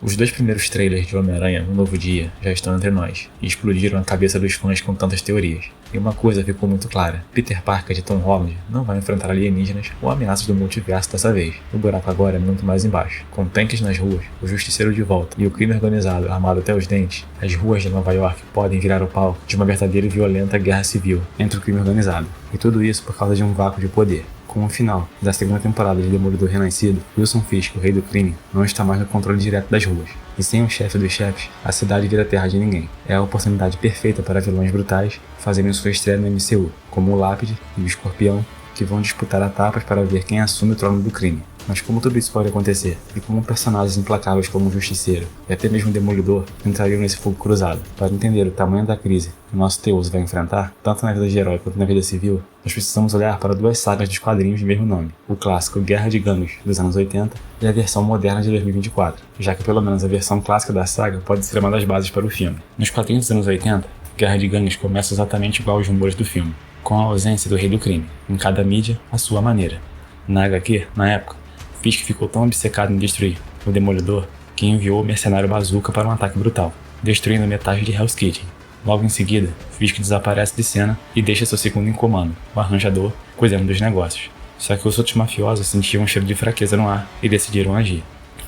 Os 2 primeiros trailers de Homem-Aranha Um Novo Dia já estão entre nós, e explodiram a cabeça dos fãs com tantas teorias. E uma coisa ficou muito clara: Peter Parker de Tom Holland não vai enfrentar alienígenas ou ameaças do multiverso dessa vez. O buraco agora é muito mais embaixo. Com tanques nas ruas, o Justiceiro de volta e o crime organizado armado até os dentes, as ruas de Nova York podem virar o palco de uma verdadeira e violenta guerra civil entre o crime organizado. E tudo isso por causa de um vácuo de poder. Com o final da segunda temporada de Demolidor Renascido, Wilson Fisk, o rei do crime, não está mais no controle direto das ruas. E sem o chefe dos chefes, a cidade vira terra de ninguém. É a oportunidade perfeita para vilões brutais fazerem sua estreia no MCU, como o Lápide e o Escorpião, que vão disputar etapas para ver quem assume o trono do crime. Mas como tudo isso pode acontecer, e como personagens implacáveis como o Justiceiro e até mesmo o Demolidor entrariam nesse fogo cruzado? Para entender o tamanho da crise que o nosso Teus vai enfrentar, tanto na vida de herói quanto na vida civil, nós precisamos olhar para 2 sagas dos quadrinhos de mesmo nome: o clássico Guerra de Gangues, dos anos 80, e a versão moderna de 2024, já que pelo menos a versão clássica da saga pode ser uma das bases para o filme. Nos quadrinhos dos anos 80, Guerra de Gangues começa exatamente igual aos rumores do filme, com a ausência do rei do crime, em cada mídia, à sua maneira. Na HQ, na época, Fisk ficou tão obcecado em destruir o Demolidor que enviou o mercenário Bazooka para um ataque brutal, destruindo metade de Hell's Kitchen. Logo em seguida, Fisk desaparece de cena e deixa seu segundo em comando, o Arranjador, cuidando dos negócios. Só que os outros mafiosos sentiam um cheiro de fraqueza no ar e decidiram agir.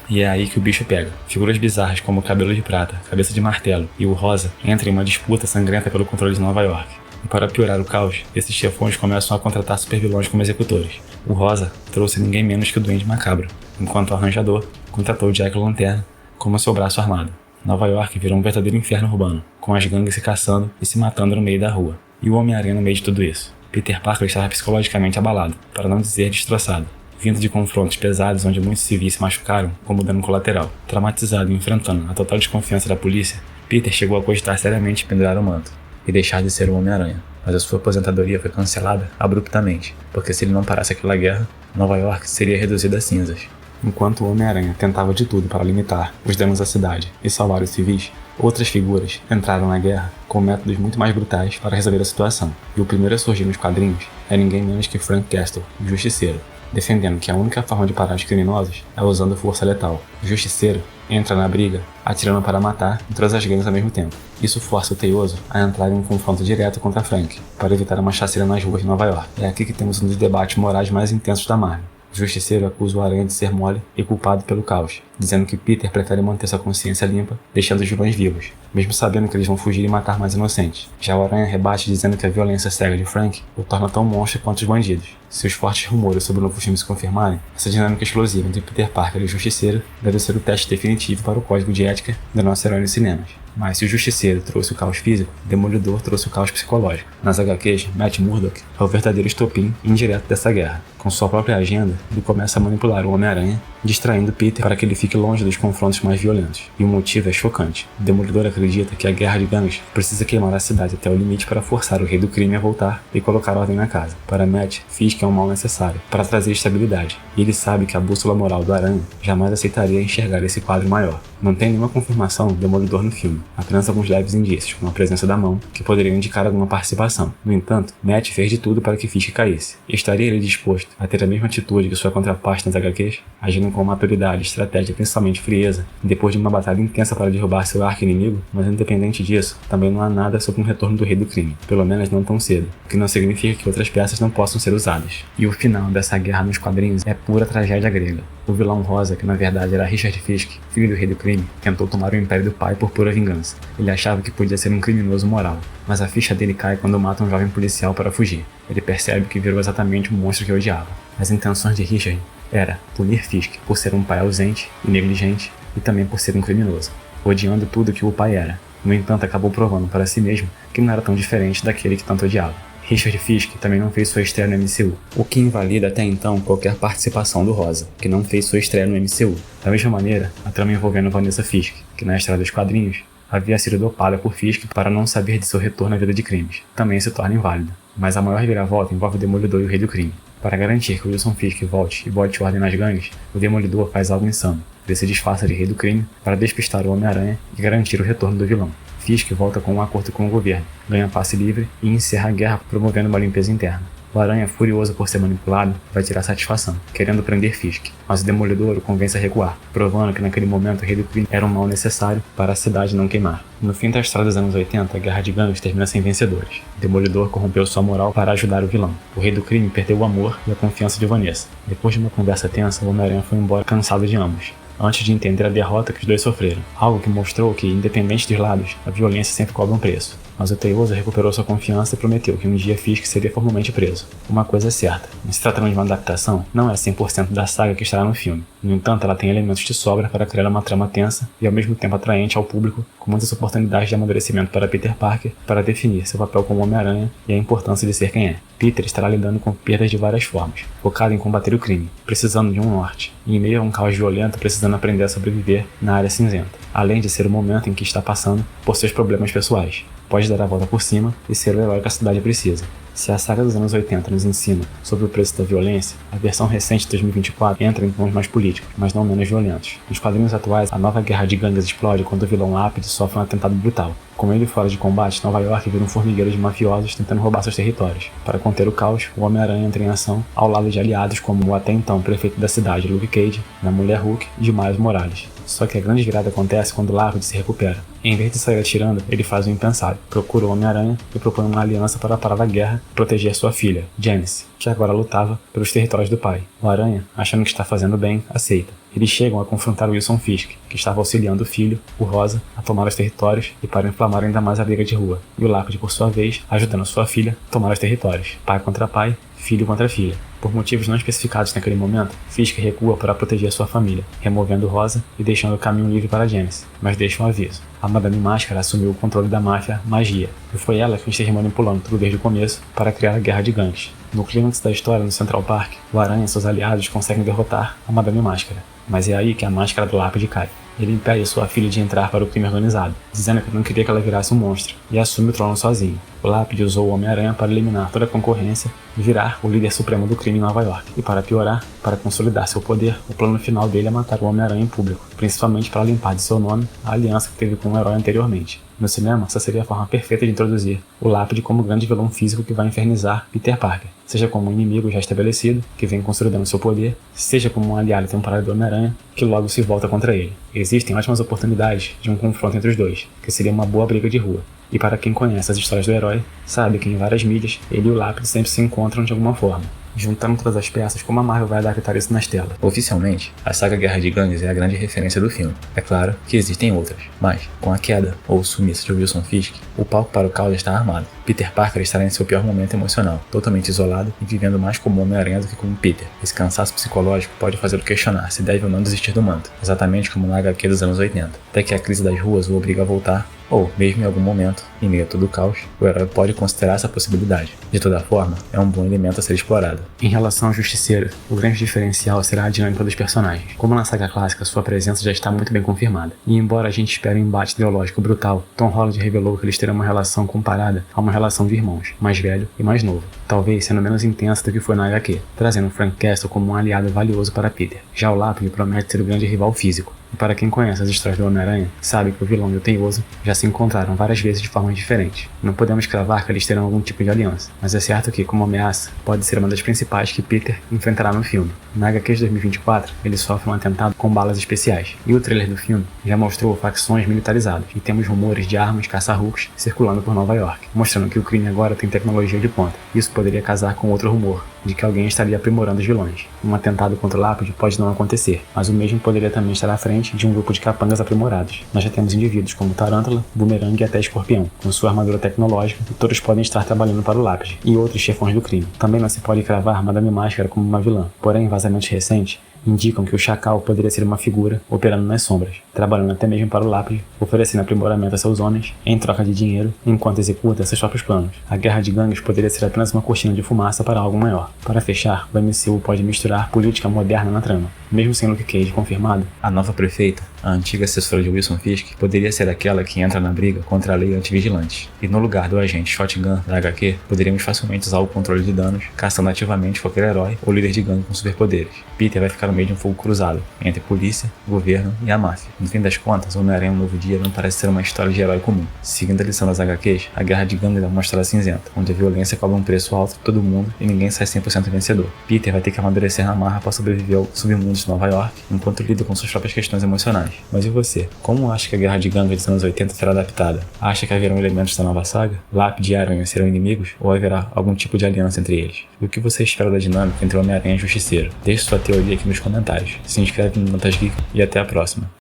E é aí que o bicho pega. Figuras bizarras como o Cabelo de Prata, Cabeça de Martelo e o Rosa entram em uma disputa sangrenta pelo controle de Nova York. E para piorar o caos, esses chefões começam a contratar supervilões como executores. O Rosa trouxe ninguém menos que o Duende Macabro, enquanto o Arranjador contratou o Jack Lanterna como seu braço armado. Nova York virou um verdadeiro inferno urbano, com as gangues se caçando e se matando no meio da rua. E o Homem-Aranha no meio de tudo isso. Peter Parker estava psicologicamente abalado, para não dizer destroçado, vindo de confrontos pesados onde muitos civis se machucaram como dano colateral. Traumatizado e enfrentando a total desconfiança da polícia, Peter chegou a cogitar seriamente pendurar o manto e deixar de ser o Homem-Aranha. Mas a sua aposentadoria foi cancelada abruptamente, porque se ele não parasse aquela guerra, Nova York seria reduzida a cinzas. Enquanto o Homem-Aranha tentava de tudo para limitar os danos à cidade e salvar os civis, outras figuras entraram na guerra com métodos muito mais brutais para resolver a situação. E o primeiro a surgir nos quadrinhos é ninguém menos que Frank Castle, o Justiceiro, defendendo que a única forma de parar os criminosos é usando força letal. O Justiceiro entra na briga, atirando para matar e todas as gangues ao mesmo tempo. Isso força o Teioso a entrar em um confronto direto contra Frank, para evitar uma chacina nas ruas de Nova York. É aqui que temos um dos debates morais mais intensos da Marvel. O Justiceiro acusa o Aranha de ser mole e culpado pelo caos, dizendo que Peter prefere manter sua consciência limpa, deixando os vilões vivos, mesmo sabendo que eles vão fugir e matar mais inocentes. Já o Aranha rebate dizendo que a violência cega de Frank o torna tão monstro quanto os bandidos. Se os fortes rumores sobre o novo filme se confirmarem, essa dinâmica explosiva entre Peter Parker e o Justiceiro deve ser o teste definitivo para o código de ética do nosso herói nos cinemas. Mas se o Justiceiro trouxe o caos físico, Demolidor trouxe o caos psicológico. Nas HQs, Matt Murdock é o verdadeiro estopim indireto dessa guerra. Com sua própria agenda, ele começa a manipular o Homem-Aranha, distraindo Peter para que ele fique longe dos confrontos mais violentos. E o motivo é chocante. O Demolidor acredita que a guerra de gangues precisa queimar a cidade até o limite para forçar o rei do crime a voltar e colocar ordem na casa. Para Matt, Fisk é um mal necessário para trazer estabilidade, e ele sabe que a bússola moral do Aranha jamais aceitaria enxergar esse quadro maior. Não tem nenhuma confirmação do Demolidor no filme, apenas alguns leves indícios, como a presença da mão, que poderiam indicar alguma participação. No entanto, Matt fez de tudo para que Fisk caísse. Estaria ele disposto a ter a mesma atitude que sua contraparte nas HQs, agindo com maturidade, estratégia e principalmente frieza, depois de uma batalha intensa para derrubar seu arqui-inimigo? Mas independente disso, também não há nada sobre um retorno do rei do crime, pelo menos não tão cedo, o que não significa que outras peças não possam ser usadas. E o final dessa guerra nos quadrinhos é pura tragédia grega. O vilão Rosa, que na verdade era Richard Fisk, filho do rei do crime, tentou tomar o império do pai por pura vingança. Ele achava que podia ser um criminoso moral, mas a ficha dele cai quando mata um jovem policial para fugir. Ele percebe que virou exatamente o monstro que odiava. As intenções de Richard era punir Fisk por ser um pai ausente e negligente e também por ser um criminoso, odiando tudo que o pai era. No entanto, acabou provando para si mesmo que não era tão diferente daquele que tanto odiava. Richard Fisk também não fez sua estreia no MCU, o que invalida até então qualquer participação do Rosa, que não fez sua estreia no MCU. Da mesma maneira, a trama envolvendo Vanessa Fisk, que na estreia dos quadrinhos havia sido dopada por Fisk para não saber de seu retorno à vida de crimes, também se torna inválida. Mas a maior reviravolta envolve o Demolidor e o Rei do Crime. Para garantir que o Wilson Fisk volte e bote ordem nas gangues, o Demolidor faz algo insano. Ele se disfarça de Rei do Crime para despistar o Homem-Aranha e garantir o retorno do vilão. Fisk volta com um acordo com o governo, ganha passe livre e encerra a guerra promovendo uma limpeza interna. O Aranha, furioso por ser manipulado, vai tirar satisfação, querendo prender Fisk, mas o Demolidor o convence a recuar, provando que naquele momento o Rei do Crime era um mal necessário para a cidade não queimar. No fim da história dos anos 80, a Guerra de Gangues termina sem vencedores. O Demolidor corrompeu sua moral para ajudar o vilão. O Rei do Crime perdeu o amor e a confiança de Vanessa. Depois de uma conversa tensa, o Homem-Aranha foi embora cansado de ambos, antes de entender a derrota que os dois sofreram. Algo que mostrou que, independente dos lados, a violência sempre cobra um preço. Mas o Teioso recuperou sua confiança e prometeu que um dia Fisk seria formalmente preso. Uma coisa é certa, em se tratando de uma adaptação, não é 100% da saga que estará no filme. No entanto, ela tem elementos de sobra para criar uma trama tensa e ao mesmo tempo atraente ao público, com muitas oportunidades de amadurecimento para Peter Parker para definir seu papel como Homem-Aranha e a importância de ser quem é. Peter estará lidando com perdas de várias formas, focado em combater o crime, precisando de um norte, e em meio a um caos violento precisando aprender a sobreviver na área cinzenta, além de ser o momento em que está passando por seus problemas pessoais. Pode dar a volta por cima e ser o herói que a cidade precisa. Se a saga dos anos 80 nos ensina sobre o preço da violência, a versão recente de 2024 entra em tons mais políticos, mas não menos violentos. Nos quadrinhos atuais, a nova guerra de gangues explode quando o vilão Lápide sofre um atentado brutal. Com ele fora de combate, Nova York vira um formigueiro de mafiosos tentando roubar seus territórios. Para conter o caos, o Homem-Aranha entra em ação ao lado de aliados como o até então prefeito da cidade, Luke Cage, da Mulher Hulk e de Miles Morales. Só que a grande virada acontece quando Lápide se recupera. Em vez de sair atirando, ele faz o impensável. Procura o Homem-Aranha e propõe uma aliança para parar a guerra e proteger sua filha, Janice, que agora lutava pelos territórios do pai. O Aranha, achando que está fazendo bem, aceita. Eles chegam a confrontar Wilson Fisk, que estava auxiliando o filho, o Rosa, a tomar os territórios e para inflamar ainda mais a briga de rua. E o Lápide, por sua vez, ajudando sua filha a tomar os territórios. Pai contra pai, filho contra filha. Por motivos não especificados naquele momento, Fisk recua para proteger sua família, removendo Rosa e deixando o caminho livre para Janice, mas deixa um aviso. A Madame Máscara assumiu o controle da máfia Magia, e foi ela que esteve manipulando tudo desde o começo para criar a Guerra de Gangues. No clímax da história no Central Park, o Aranha e seus aliados conseguem derrotar a Madame Máscara, mas é aí que a máscara do Lápide cai. Ele impede sua filha de entrar para o crime organizado, dizendo que não queria que ela virasse um monstro, e assume o trono sozinho. O Lápide usou o Homem-Aranha para eliminar toda a concorrência e virar o líder supremo do crime em Nova York. E para piorar, para consolidar seu poder, o plano final dele é matar o Homem-Aranha em público, principalmente para limpar de seu nome a aliança que teve com o herói anteriormente. No cinema, essa seria a forma perfeita de introduzir o Lápide como grande vilão físico que vai infernizar Peter Parker, seja como um inimigo já estabelecido, que vem consolidando seu poder, seja como um aliado temporário do Homem-Aranha, que logo se volta contra ele. Existem ótimas oportunidades de um confronto entre os dois, que seria uma boa briga de rua. E para quem conhece as histórias do herói, sabe que em várias mídias, ele e o Lápide sempre se encontram de alguma forma. Juntando todas as peças, como a Marvel vai adaptar isso nas telas? Oficialmente, a saga Guerra de Gangues é a grande referência do filme. É claro que existem outras, mas, com a queda ou sumiço de Wilson Fisk, o palco para o caos está armado. Peter Parker estará em seu pior momento emocional, totalmente isolado e vivendo mais como Homem-Aranha do que como Peter. Esse cansaço psicológico pode fazê-lo questionar se deve ou não desistir do manto, exatamente como na HQ dos anos 80, até que a crise das ruas o obriga a voltar, ou, mesmo em algum momento, em meio a todo o caos, o herói pode considerar essa possibilidade. De toda forma, é um bom elemento a ser explorado. Em relação ao Justiceiro, o grande diferencial será a dinâmica dos personagens. Como na saga clássica, sua presença já está muito bem confirmada. E embora a gente espere um embate ideológico brutal, Tom Holland revelou que eles terão uma relação comparada a uma relação de irmãos, mais velho e mais novo, talvez sendo menos intensa do que foi na HQ, trazendo Frank Castle como um aliado valioso para Peter. Já o Lápide promete ser o grande rival físico. E para quem conhece as histórias do Homem-Aranha, sabe que o vilão e o Teioso já se encontraram várias vezes de formas diferentes. Não podemos cravar que eles terão algum tipo de aliança, mas é certo que, como ameaça, pode ser uma das principais que Peter enfrentará no filme. Na HQ de 2024, ele sofre um atentado com balas especiais, e o trailer do filme já mostrou facções militarizadas, e temos rumores de armas caça-rucos circulando por Nova York, mostrando que o crime agora tem tecnologia de ponta. Isso poderia casar com outro rumor, de que alguém estaria aprimorando os vilões. Um atentado contra o Lápide pode não acontecer, mas o mesmo poderia também estar à frente de um grupo de capangas aprimorados. Nós já temos indivíduos como Tarântula, Boomerang e até Escorpião, com sua armadura tecnológica, e todos podem estar trabalhando para o Lápide, e outros chefões do crime. Também não se pode cravar Madame Máscara como uma vilã, porém vazamentos recentes indicam que o Chacal poderia ser uma figura operando nas sombras, trabalhando até mesmo para o Lápide, oferecendo aprimoramento a seus homens em troca de dinheiro, enquanto executa seus próprios planos. A Guerra de Gangues poderia ser apenas uma cortina de fumaça para algo maior. Para fechar, o MCU pode misturar política moderna na trama. mesmo sem Luke Cage confirmado? A nova prefeita, a antiga assessora de Wilson Fisk, poderia ser aquela que entra na briga contra a lei antivigilante. E no lugar do agente Shotgun da HQ, poderíamos facilmente usar o controle de danos, caçando ativamente qualquer herói ou líder de gangue com superpoderes. Peter vai ficar no meio de um fogo cruzado, entre polícia, governo e a máfia. No fim das contas, Homem-Aranha Um Novo Dia não parece ser uma história de herói comum. Seguindo a lição das HQs, a guerra de gangues é uma história cinzenta, onde a violência cobra um preço alto para todo mundo e ninguém sai 100% vencedor. Peter vai ter que amadurecer na marra para sobreviver ao submundo de Nova York, enquanto lida com suas próprias questões emocionais. Mas e você? Como acha que a guerra de gangues dos anos 80 será adaptada? Acha que haverão elementos da nova saga? Lápide e Aranha serão inimigos? Ou haverá algum tipo de aliança entre eles? E o que você espera da dinâmica entre Homem-Aranha e Justiceiro? Deixe sua teoria aqui nos comentários. Se inscreve no Notas Geek e até a próxima.